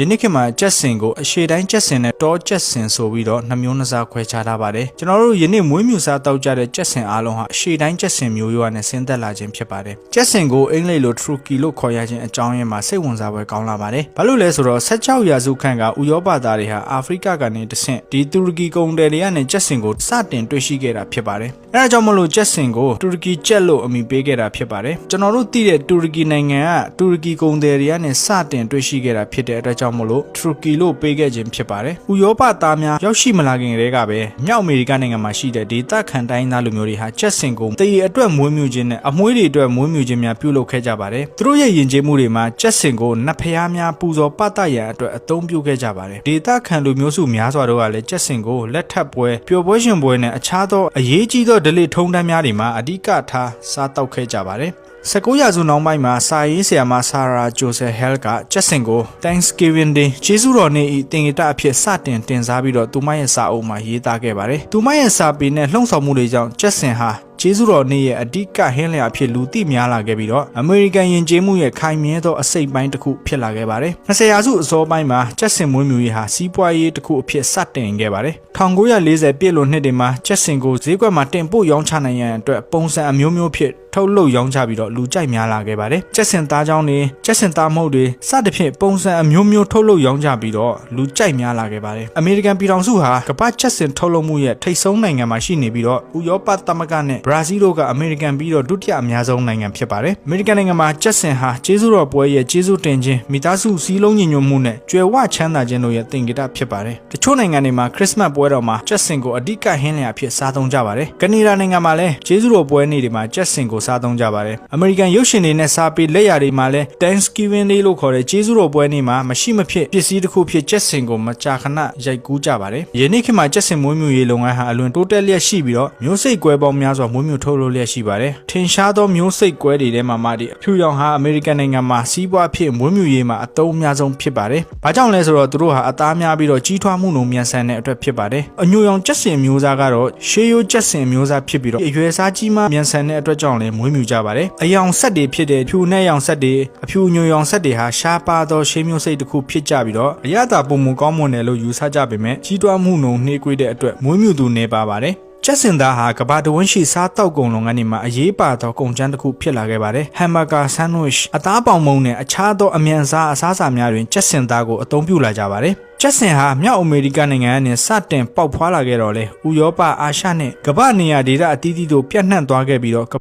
ယနေ့ခေတ်မှာကြက်စင်ကိုအရှေ့တိုင်းကြက်စင်နဲ့တောကြက်စင်ဆိုပြီးတော့နှမျိုးနှစားခွဲခြားထားပါတယ်ကျွန်တော်တို့ယနေ့မွေးမြူစားတောက်ကြတဲ့ကြက်စင်အားလုံးဟာအရှေ့တိုင်းကြက်စင်မျိုးရိုးနဲ့ဆင်းသက်လာခြင်းဖြစ်ပါတယ်ကြက်စင်ကိုအင်္ဂလိပ်လို Turkey လို့ခေါ်ရခြင်းအကြောင်းရင်းမှာစိတ်ဝင်စားပွဲကောင်းလာပါတယ်ဘာလို့လဲဆိုတော့16ရာစုခန့်ကဥရောပသားတွေဟာအာဖရိကကနေတဆင့်ဒီတူရကီကုန်တယ်တွေကနေကြက်စင်ကိုစတင်တွေ့ရှိခဲ့တာဖြစ်ပါတယ်အဲဒါကြောင့်မလို့ကြက်စင်ကိုတူရကီကြက်လို့အမည်ပေးခဲ့တာဖြစ်ပါတယ်ကျွန်တော်တို့သိတဲ့တူရကီနိုင်ငံကတူရကီကုန်တယ်တွေကနေစတင်တွေ့ရှိခဲ့တာဖြစ်တဲ့အတွက်ကြောင့်မလို့တူရကီလို့ပေးခဲ့ခြင်းဖြစ်ပါတယ်ဥရောပသားများရောက်ရှိမလာခင်တည်းကပဲမြောက်အမေရိကနိုင်ငံမှာရှိတဲ့ဒေသခံတိုင်းသားလူမျိုးတွေဟာကြက်စင်ကိုတရေအတွက်မွေးမြူခြင်းနဲ့အမွှေးတွေအတွက်မွေးမြူခြင်းများပြုလုပ်ခဲ့ကြပါတယ်သူတို့ရဲ့ယဉ်ကျေးမှုတွေမှာကြက်စင်ကိုနတ်ဖျားများပူဇော်ပသရန်အတွက်အသုံးပြုခဲ့ကြပါတယ်ဒေသခံလူမျိုးစုများစွာတို့ကလည်းကြက်စင်ကိုလက်ထပ်ပွဲပျော်ပွဲရှင်ပွဲနဲ့အခြားသောအရေးကြီးသောဒလိထုံးတမ်းများတွေမှာအဓိကထားစားတောက်ခဲ့ကြပါတယ်19ရာစုနောက်ပိုင်းမှာစာရေးဆရာမဆာရာဂျိုဆယ်ဟဲလ်ကကြက်စင်ကို Thanksgiving Day ကျေးဇူးတော်နေ့ဤသင်္ကေတအဖြစ်စတင်တင်စားပြီးတော့သူမရဲ့စာအုပ်မှာရေးသားခဲ့ပါတယ်သူမရဲ့စာပေနဲ့လှုံ့ဆော်မှုတွေကြောင့်ကြက်စင်ဟာကျေးဇူးတော်နေ့ရဲ့အဓိကဟင်းလျာအဖြစ်လူသိများလာခဲ့ပြီးတော့အမေရိကန်ယဉ်ကျေးမှုရဲ့ခိုင်မြဲသောအစိတ်ပိုင်းတစ်ခုဖြစ်လာခဲ့ပါတယ်20ရာစုအစောပိုင်းမှာကြက်စင်မွေးမြူရေးဟာစီးပွားရေးတစ်ခုအဖြစ်စတင်ခဲ့ပါတယ်1940ပြည့်လွန်နှစ်တွေမှာကြက်စင်ကိုဈေးကွက်မှာတင်ပို့ရောင်းချနိုင်ရန်အတွက်ပုံစံအမျိုးမျိုးဖြစ်ထုတ်လုပ်ရောင်းချပြီးတော့လူကြိုက်များလာခဲ့ပါတယ်ကြက်စင်သားချောင်းတွေကြက်စင်သားမုတ်တွေစသဖြင့်ပုံစံအမျိုးမျိုးထုတ်လုပ်ရောင်းချပြီးတော့လူကြိုက်များလာခဲ့ပါတယ်အမေရိကန်ပြည်ထောင်စုဟာကမ္ဘာကြက်စင်ထုတ်လုပ်မှုရဲ့ထိပ်ဆုံးနိုင်ငံမှာရှိနေပြီးတော့ဥရောပသမဂ္ဂနဲ့ဘရာဇီးတို့ကအမေရိကန်ပြီးတော့ဒုတိယအများဆုံးနိုင်ငံဖြစ်ပါတယ်အမေရိကန်နိုင်ငံမှာကြက်စင်ဟာကျေးဇူးတော်ပွဲရဲ့ကျေးဇူးတင်ခြင်းမိသားစုစည်းလုံးညီညွတ်မှုနဲ့ကြွယ်ဝချမ်းသာခြင်းတို့ရဲ့သင်္ကေတဖြစ်ပါတယ်တချို့နိုင်ငံတွေမှာခရစ်စမတ်ပွဲတော်မှာကြက်စင်ကိုအဓိကဟင်းလျာဖြစ်စားသုံးကြပါတယ်ကနေဒါနိုင်ငံမှာလည်းကျေးဇူးတော်ပွဲနေ့တွေမှာကြက်စင်ကိုစားသုံးကြပါတယ်အမေရိကန်ရုပ်ရှင်တွေနဲ့စားပေးလက်ရာတွေမှာလည်း Thanksgiving Day လို့ခေါ်တဲ့ကျေးဇူးတော်ပွဲနေ့မှာမရှိမဖြစ်ပစ္စည်းတစ်ခုဖြစ်ကြက်စင်ကိုမကြာခဏရိုက်ကူးကြပါတယ်ယနေ့ခေတ်မှာကြက်စင်မွေးမြူရေးလုပ်ငန်းဟာအလွန်တိုးတက်လျက်ရှိပြီးတော့မျိုးစိတ်ကွဲပေါင်းများစွာမွေးမြူထုတ်လုပ်လျက်ရှိပါတယ်ထင်ရှားသောမျိုးစိတ်ကွဲတွေထဲမှာမှဒီအဖြူရောင်ဟာအမေရိကန်နိုင်ငံမှာစီးပွားဖြစ်မွေးမြူရေးမှာအသုံးအများဆုံးဖြစ်ပါတယ်ဘာကြောင့်လဲဆိုတော့သူတို့ဟာအသားများပြီးတော့ကြီးထွားမှုနှုန်းမြန်ဆန်တဲ့အတွက်ဖြစ်ပါတယ်အညိုရောင်ကြက်စင်မျိုးစားကတော့ရှေးရိုးကြက်စင်မျိုးစားဖြစ်ပြီးတော့အရွယ်စားကြီးမှမြန်ဆန်တဲ့အတွက်ကြောင့်လည်းမွေးမြူကြပါတယ်အယောင်ဆက်တွေဖြစ်တဲ့ဖြူနဲ့ရောင်ဆက်တွေအဖြူညိုရောင်ဆက်တွေဟာရှားပါသောရှေးမျိုးစိတ်တစ်ခုဖြစ်ကြပြီးတော့အရသာပုံမှုကောင်းမွန်တယ်လို့ယူဆကြပေမဲ့ကြီးထွားမှုနှုန်းနှေးကွေးတဲ့အတွက်မွေးမြူသူနေပါပါတယ်ကြက်စင်သားဟာကမ္ဘာတဝန်းရှိစားတောက်ကုန်လုပ်ငန်းတွေမှာအရေးပါသောကုန်ကျန်းတစ်ခုဖြစ်လာခဲ့ပါတယ်ဟမ်ဘာဂါဆန်ဒ်ဝစ်အသားပေါင်မုံနဲ့အခြားသောအမြန်စားအစားအစာများတွင်ကြက်စင်သားကိုအသုံးပြုလာကြပါတယ်ကြက်စင်ဟာမြောက်အမေရိကနိုင်ငံကနေစတင်ပေါက်ဖွာလာခဲ့တော့လေဥရောပအာရှနဲ့ကမ္ဘာနေရာဒေသအသီးသီးတို့ပြန့်နှံ့သွားခဲ့ပြီးတော့